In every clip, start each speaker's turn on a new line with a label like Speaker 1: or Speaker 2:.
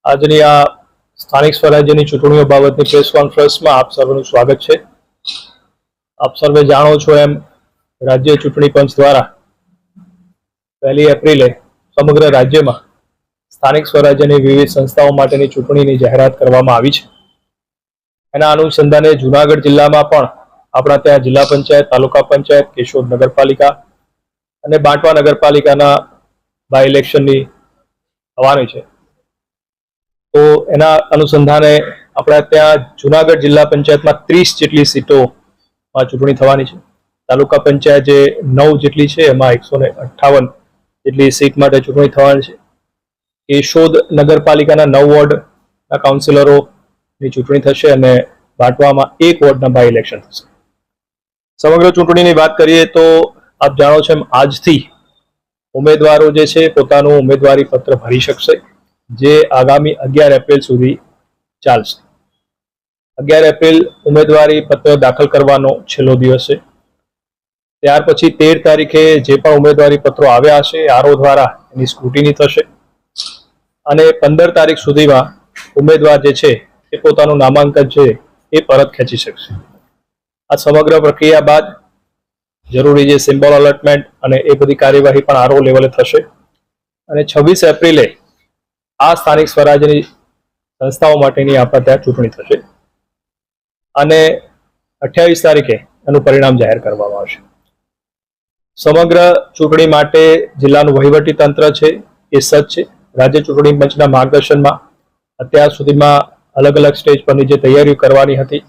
Speaker 1: આજની આ સ્થાનિક સ્વરાજ્યની ચૂંટણીઓ બાબતની પ્રેસ કોન્ફરન્સમાં આપ સર્વનું સ્વાગત છે. આપ સર્વે જાણો છો એમ રાજ્ય ચૂંટણી પંચ દ્વારા 1 એપ્રિલે સમગ્ર રાજ્યમાં સ્થાનિક સ્વરાજ્યની વિવિધ સંસ્થાઓ માટેની ચૂંટણીની જાહેરાત કરવામાં આવી છે. એના અનુસંધાને જૂનાગઢ જિલ્લામાં પણ આપણા ત્યાં જિલ્લા પંચાયત, તાલુકા પંચાયત, કેશોદ નગરપાલિકા અને બાંટવા નગરપાલિકાના બાય ઇલેક્શનની થવાની છે. તો એના અનુસંધાને આપણા ત્યાં જૂનાગઢ જિલ્લા પંચાયતમાં 30 જેટલી સીટોમાં ચૂંટણી થવાની છે. તાલુકા પંચાયત જે 9 જેટલી છે એમાં 158 જેટલી સીટ માટે ચૂંટણી થવાની છે. કેશોદ નગરપાલિકાના 9 વોર્ડના કાઉન્સિલરોની ચૂંટણી થશે અને બાંટવામાં 1 વોર્ડના બાય ઇલેક્શન થશે. સમગ્ર ચૂંટણીની વાત કરીએ તો આપ જાણો છો એમ આજથી ઉમેદવારો જે છે પોતાનું ઉમેદવારી પત્ર ભરી શકશે, જે આગામી 11 એપ્રિલ સુધી ચાલશે. 11 એપ્રિલ ઉમેદવારી પત્ર દાખલ કરવાનો છેલ્લો દિવસ છે. ત્યાર પછી 13 તારીખે જે પણ ઉમેદવારી પત્રો આવ્યા હશે આરઓ દ્વારા એની સ્ક્રુટિની થશે અને 15 તારીખ સુધીમાં ઉમેદવાર જે છે એ પોતાનું નામાંકન છે એ પરત ખેંચી શકશે. આ સમગ્ર પ્રક્રિયા બાદ જરૂરી જે સિમ્બોલ અલોટમેન્ટ અને એ બધી કાર્યવાહી પણ આરઓ લેવલે થશે અને 26 એપ્રિલે આ સ્થાનિક સ્વરાજ્યની સંસ્થાઓ માટેની આપણા ત્યાં ચૂંટણી થશે અને 28 તારીખે એનું પરિણામ જાહેર કરવામાં આવશે. સમગ્ર ચૂંટણી માટે જિલ્લાનું વહીવટી તંત્ર છે એ સજ્જ છે. રાજ્ય ચૂંટણી પંચના માર્ગદર્શનમાં અત્યાર સુધીમાં અલગ અલગ સ્ટેજ પરની જે તૈયારીઓ કરવાની હતી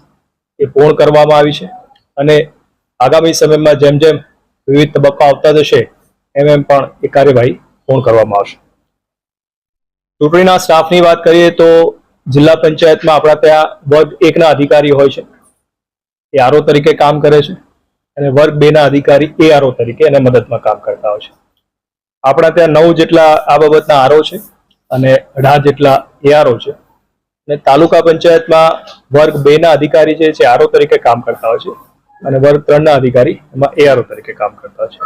Speaker 1: એ પૂર્ણ કરવામાં આવી છે અને આગામી સમયમાં જેમ જેમ વિવિધ તબક્કા આવતા જશે એમ પણ એ કાર્યવાહી પૂર્ણ કરવામાં આવશે. ચૂંટણીના સ્ટાફની વાત કરીએ તો જિલ્લા પંચાયતમાં આપણા ત્યાં વર્ગ 1 ના અધિકારી હોય છે, એ આરઓ તરીકે કામ કરે છે અને વર્ગ 2 ના અધિકારી એ આરઓ તરીકે એને મદદમાં કામ કરતા હોય છે. આપણા ત્યાં 9 જેટલા આ બાબતના આરઓ છે અને 18 જેટલા એઆરઓ છે અને તાલુકા પંચાયતમાં વર્ગ 2 ના અધિકારી જે છે આરઓ તરીકે કામ કરતા હોય છે અને વર્ગ 3 ના અધિકારી એમાં એઆરઓ તરીકે કામ કરતા હોય છે.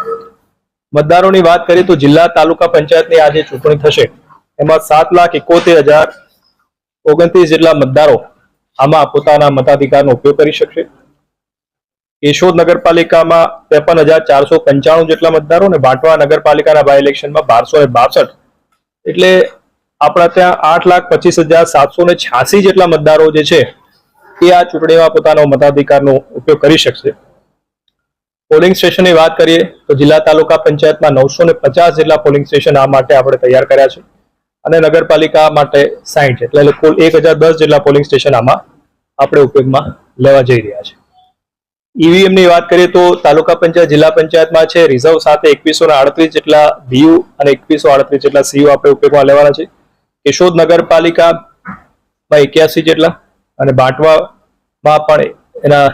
Speaker 1: મતદારોની વાત કરીએ તો જિલ્લા તાલુકા પંચાયતની આ જે ચૂંટણી થશે એમાં 7,71,029 જેટલા મતદારો આમાં પોતાના મતાધિકારનો ઉપયોગ કરી શકશે. કેશોદ નગરપાલિકામાં 53,495 જેટલા મતદારો અને બાંટવા નગરપાલિકાના બાય ઇલેક્શનમાં 1262, એટલે આપણા ત્યાં 8,25,786 જેટલા મતદારો જે છે એ આ ચૂંટણીમાં પોતાનો મતાધિકારનો ઉપયોગ કરી શકશે. પોલિંગ સ્ટેશનની વાત કરીએ તો જિલ્લા તાલુકા પંચાયતમાં 950 જેટલા પોલિંગ સ્ટેશન આ માટે આપણે તૈયાર કર્યા છે અને નગરપાલિકા માટે 60, એટલે કુલ 1,010 જેટલા પોલિંગ સ્ટેશન આમાં આપણે ઉપયોગમાં લેવા જઈ રહ્યા છે. ઈવીએમની વાત કરીએ તો તાલુકા પંચાયત જિલ્લા પંચાયતમાં છે રિઝર્વ સાથે 2138 જેટલા બીયુ અને 2138 જેટલા સીયુ આપણે ઉપયોગમાં લેવાના છે. કેશોદ નગરપાલિકામાં 81 જેટલા અને બાંટવામાં પણ એના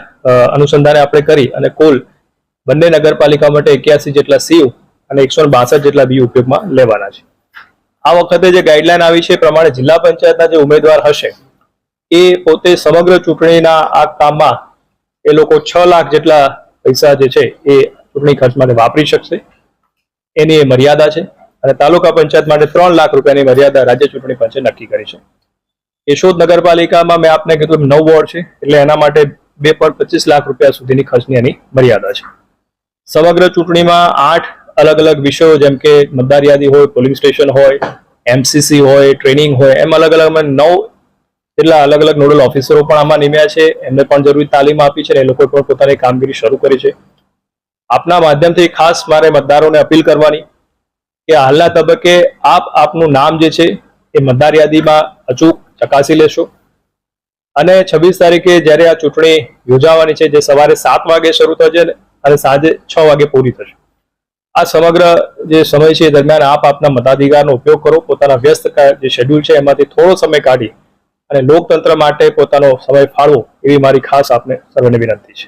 Speaker 1: અનુસંધાને આપણે કરી અને કુલ બંને નગરપાલિકા માટે 81 જેટલા સીયુ અને 162 જેટલા બીયુ ઉપયોગમાં લેવાના છે. આ વખતે જે ગાઈડલાઈન આવી છે એ પ્રમાણે જિલ્લા પંચાયતના જે ઉમેદવાર હશે એ પોતે સમગ્ર ચૂંટણીના આ કામમાં એ લોકો 6 લાખ જેટલા પૈસા જે છે એ ચૂંટણી ખર્ચ માટે વાપરી શકશે, એની એ મર્યાદા છે અને તાલુકા પંચાયત માટે 3 લાખ રૂપિયાની મર્યાદા રાજ્ય ચૂંટણી પંચે નક્કી કરી છે. કેશોદ નગરપાલિકામાં મેં આપને કીધું 9 વોર્ડ છે એટલે એના માટે 2.25 લાખ રૂપિયા સુધીની ખર્ચની એની મર્યાદા છે. સમગ્ર ચૂંટણીમાં 8 અલગ અલગ વિષયો જેમ કે મતદાર યાદી હોય, પોલિંગ સ્ટેશન હોય, એમસીસી હોય, ટ્રેનિંગ હોય, એમ અલગ અલગ 9 જેટલા અલગ અલગ નોડલ ઓફિસરો પણ આમાં નિમ્યા છે. એમને પણ જરૂરી તાલીમ આપી છે અને એ લોકોએ પણ પોતાની કામગીરી શરૂ કરી છે. આપના માધ્યમથી ખાસ મારે મતદારોને અપીલ કરવાની કે હાલના તબક્કે આપનું નામ જે છે એ મતદાર યાદીમાં અચૂક ચકાસી લેશો અને 26 તારીખે જ્યારે આ ચૂંટણી યોજાવાની છે જે સવારે 7 વાગે શરૂ થશે અને સાંજે 6 વાગે પૂરી થશે, આ સમગ્ર જે સમય છે એ દરમિયાન આપના મતાધિકારનો ઉપયોગ કરો. પોતાના વ્યસ્ત જે શેડ્યુલ છે એમાંથી થોડો સમય કાઢી અને લોકતંત્ર માટે પોતાનો સમય ફાળવો એવી મારી ખાસ આપને સર્વને વિનંતી છે.